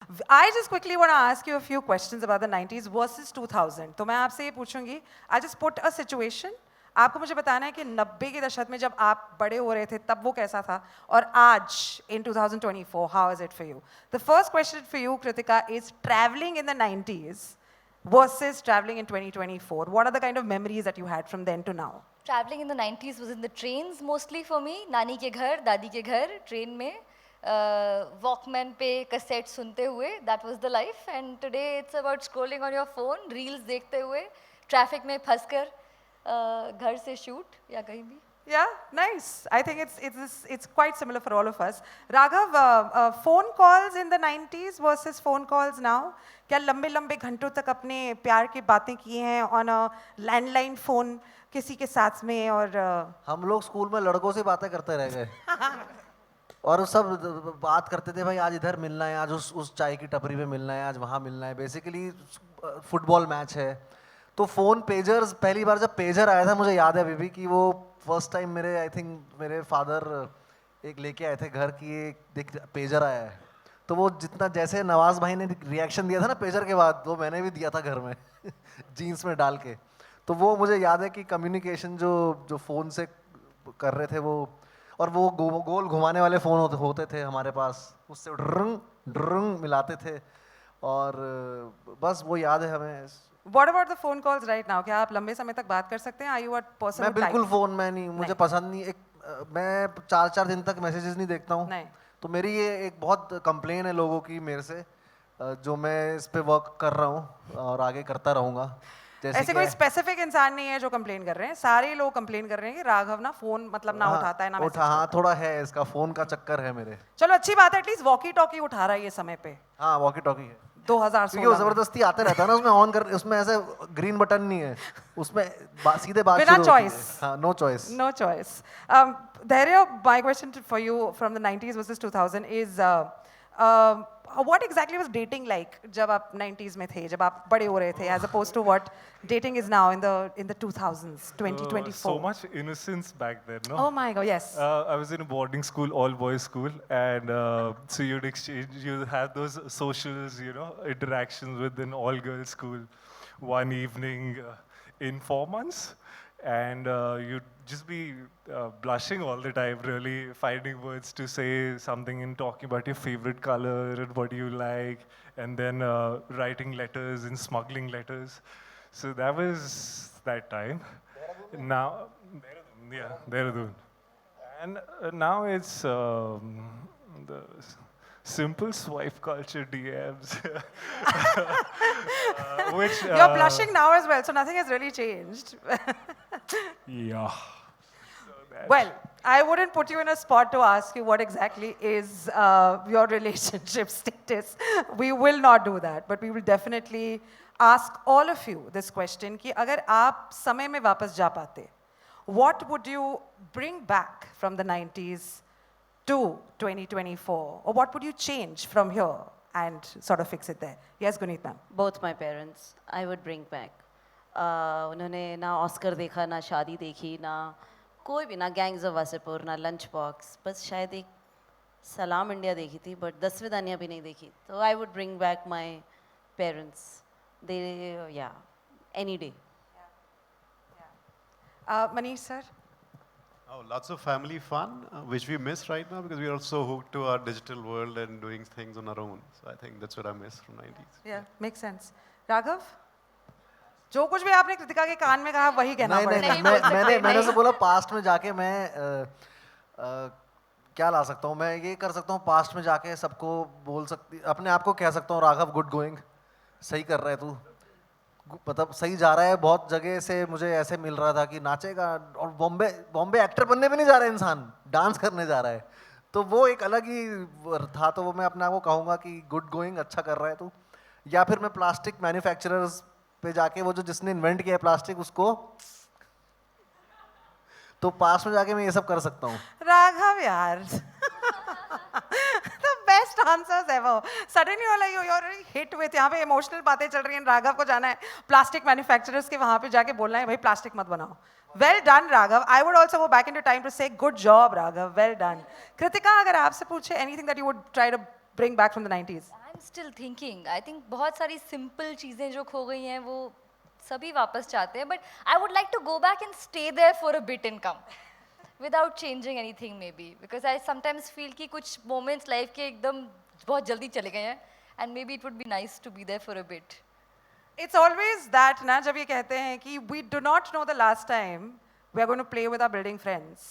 I just quickly want to ask you a few questions about the 90s versus 2000. तो मैं आपसे ये पूछूंगी, I just put a situation. आपको मुझे बताना है कि 90 के दशक में जब आप बड़े हो रहे थे तब वो कैसा था और आज in 2024 how is it for you? The first question for you, Kritika, is traveling in the 90s versus traveling in 2024. What are the kind of memories that you had from then to now? Traveling in the 90s was in the trains mostly for me. नानी के घर, दादी के घर, train में Walkman पे cassette सुनते हुए. That was the life. And today it's about scrolling on your phone, reels देखते हुए, ट्रैफिक में फंसकर घर से शूट या कहीं भी. Yeah, nice. I think it's quite similar for all of us. Raghav, phone calls in the 90s versus phone calls now. क्या लंबे लंबे घंटों तक अपने प्यार की बातें की हैं on a landline phone किसी के साथ में और हम लोग स्कूल में लड़कों से बातें करते रह गए और सब बात करते थे भाई आज इधर मिलना है, आज उस चाय की टपरी पे मिलना है, आज वहाँ मिलना है. बेसिकली फुटबॉल मैच है तो फोन पेजर्स. पहली बार जब पेजर आया था मुझे याद है अभी भी कि वो फर्स्ट टाइम मेरे आई थिंक मेरे फादर एक लेके आए थे घर की, एक देख पेजर आया है. तो वो जितना जैसे नवाज भाई ने रिएक्शन दिया था ना पेजर के बाद वो मैंने भी दिया था घर में जीन्स में डाल के. तो वो मुझे याद है कि कम्युनिकेशन जो फ़ोन से कर रहे थे वो, और वो गोल घुमाने वाले फ़ोन होते थे हमारे पास, उससे ड्रंग ड्रंग मिलाते थे और बस वो याद है हमें. What about the phone calls right now? क्या आप लंबे समय तक बात कर सकते हैं? Are you a person मैं who बिल्कुल types? फ़ोन में नहीं, मुझे पसंद नहीं. मैं 4-4 दिन तक मैसेजेस नहीं देखता हूँ. नहीं. तो मेरी ये एक बहुत कंप्लेन है लोगों की मेरे से, जो मैं इस पे वर्क कर रहा हूँ और आगे करता रहूँगा. ऐसे कोई स्पेसिफिक इंसान नहीं है जो कंप्लेन कर रहे हैं, सारे लोग कंप्लेन कर रहे हैं कि राघव ना फोन मतलब ना उठाता है ना मैसेज. हाँ थोड़ा है इसका, फोन का चक्कर है मेरे. चलो अच्छी बात है, एटलीस्ट वॉकी टॉकी उठा रहा है ये समय पे. हाँ वॉकी टॉकी है 2016 क्योंकि वो जबरदस्ती आते रहता है ना, उसमें ऑन कर, उसमें ऐसे ग्रीन बटन नहीं है, उसमें सीधे बात बिना शुरू होती है. choice. हाँ no choice. No choice. Dhairya, my question for you from the 90s versus 2000 is what exactly was dating like जब आप 90s में थे, जब आप बड़े हो रहे थे, as opposed to what dating is now in the 2000s, 2024? So much innocence back then, no? Oh my God, yes. I was in a boarding school, all boys school, and so you'd exchange, you have those socials, you know, interactions with an all girls school one evening in 4 months, and you'd just be blushing all the time, really finding words to say something and talking about your favorite color and what you like, and then writing letters and smuggling letters. So that was that time. Now, yeah, Dehradun. And now it's the simple swipe culture DMs. Which You're blushing now as well, so nothing has really changed. Yeah. Well, I wouldn't put you in a spot to ask you what exactly is your relationship status. We will not do that, but we will definitely ask all of you this question कि अगर आप समय में वापस जा पाते, what would you bring back from the 90s to 2024? Or what would you change from here and sort of fix it there? Yes, Guneet ma'am. Both my parents, I would bring back. उन्होंने ना Oscar देखा, ना शादी देखी, ना कोई भी, ना गैंग्स ऑफ वासेपुर, ना लंच बॉक्स, बस शायद एक सलाम इंडिया देखी थी, बट 10वीं दानिया भी नहीं देखी. तो I would bring back my parents. They या any day. Manish sir? Oh, lots of family fun, which we miss right now because we are so hooked to our digital world and doing things on our own. So I think that's what I miss from 90s. Yeah, makes sense. Raghav? जो कुछ भी आपने कृतिका के कान में कहा वही कहना पड़ेगा. नहीं, मैंने उसे बोला पास्ट में जाके मैं क्या ला सकता हूँ. मैं ये कर सकता हूँ पास्ट में जाके सबको बोल सकती, अपने आप को कह सकता हूँ राघव गुड गोइंग, सही कर रहा है तू, मतलब सही जा रहा है. बहुत जगह से मुझे ऐसे मिल रहा था कि नाचेगा, और बॉम्बे एक्टर बनने भी नहीं जा रहा है इंसान, डांस करने जा रहा है. तो वो एक अलग ही था. तो वो मैं अपने आप को कहूँगा कि गुड गोइंग, अच्छा कर रहा है तू. या फिर मैं प्लास्टिक मैन्युफैक्चरर्स पे जाके, वो जो जिसने इन्वेंट किया है प्लास्टिक, उसको तो पास में जाके मैं ये सब कर सकता हूँ. राघव यार. The best answers ever. Suddenly you're like you're hit with, यहाँ पे इमोशनल बातें चल रही हैं, राघव को जाना है प्लास्टिक मैन्युफैक्चरर्स के वहाँ पे जाके बोलना है भाई प्लास्टिक मत बनाओ. Well done, Raghav. I would also go back into time to say good job, Raghav. Well done. Kritika, अगर आपसे पूछे anything that you would try to bring back from the 90s? I'm still thinking I think बहुत सारी simple चीज़ें जो खो गई हैं वो सभी वापस चाहते हैं, but I would like to go back and stay there for a bit and come without changing anything maybe, because I sometimes feel कि कुछ मोमेंट्स लाइफ के एकदम बहुत जल्दी चले गए हैं and maybe it would be nice to be there for a bit. It's always that ना जब ये कहते हैं कि we do not know the last time we are going to play with our building friends,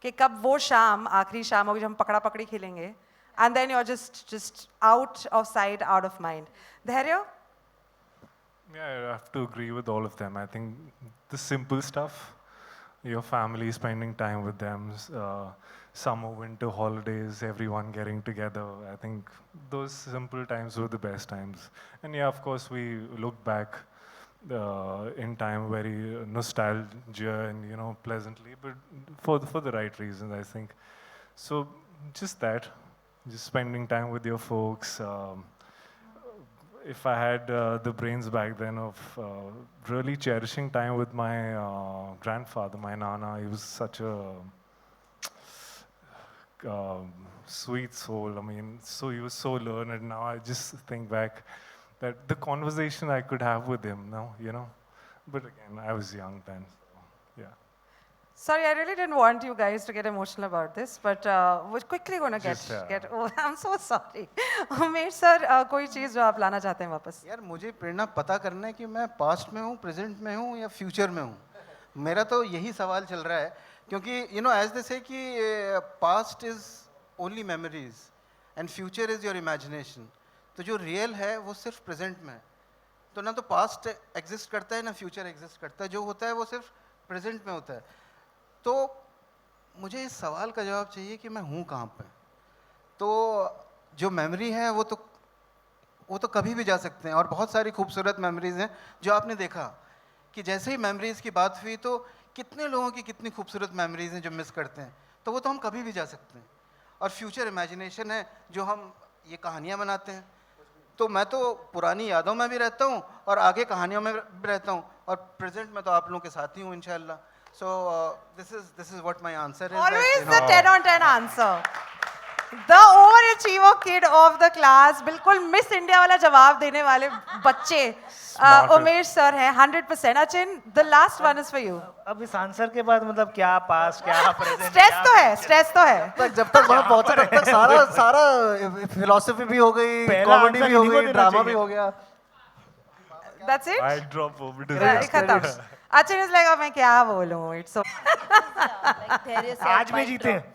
कि कब वो शाम आखिरी शाम होगी जब हम पकड़ा पकड़ी खेलेंगे, and then you're just out of sight, out of mind. धैर्य? Yeah, I have to agree with all of them. I think the simple stuff, your family, spending time with them, summer, winter holidays, everyone getting together. I think those simple times were the best times. And yeah, of course, we look back in time very nostalgia and, you know, pleasantly, but for the right reasons, I think. So just that, just spending time with your folks. If I had the brains back then of really cherishing time with my grandfather, my nana, he was such a sweet soul. I mean, so he was so learned. Now I just think back that the conversation I could have with him now, you know. But again, I was young then, so yeah. Sorry, I really didn't want you guys to get emotional about this, but we're quickly going to get. Oh, I'm so sorry. Umesh sir, कोई चीज़ जो आप लाना चाहते हैं वापस? यार मुझे प्रेरणा पता करना है कि मैं पास्ट में हूँ, प्रेजेंट में हूँ या फ्यूचर में हूँ. मेरा तो यही सवाल चल रहा है, क्योंकि यू नो एज दे से कि past is only memories and future is your imagination. तो जो रियल है वो सिर्फ प्रेजेंट में है. तो ना तो पास्ट एग्जिस्ट करता है ना फ्यूचर एग्जिस्ट करता है. जो होता है वो सिर्फ प्रेजेंट में होता है. तो मुझे इस सवाल का जवाब चाहिए कि मैं हूँ कहाँ पे. तो जो मेमोरी है वो तो कभी भी जा सकते हैं, और बहुत सारी खूबसूरत मेमोरीज हैं जो आपने देखा कि जैसे ही मेमोरीज की बात हुई तो कितने लोगों की कितनी खूबसूरत मेमोरीज हैं जो मिस करते हैं. तो वो तो हम कभी भी जा सकते हैं. और फ्यूचर इमेजिनेशन है जो हम ये कहानियाँ बनाते हैं. तो मैं तो पुरानी यादों में भी रहता हूँ और आगे कहानियों में भी रहता हूँ, और प्रेजेंट में तो आप लोगों के साथ ही हूँ इंशाल्लाह. So this is what my answer is. Always the 10 on 10 answer. The overachiever kid of the class, बिल्कुल मिस इंडिया वाला जवाब देने वाले बच्चे उमेश सर हैं 100%. Achin, the last one is for you. अब इस आंसर के बाद मतलब क्या पास क्या प्रेजेंट? स्ट्रेस तो है. जब तक वहाँ पहुँचे तब तक सारा फिलोसफी भी हो गई, पहला कॉमेडी आंसर भी हो इन्हीं को गई, देना ड्रामा चाहिए. भी हो गया. That's it. I drop over to खत्म. this. अचिन is like, अब मैं क्या बोलूँ? It's so. Like धैर्य से आज आप भी mic जीते drop. हैं.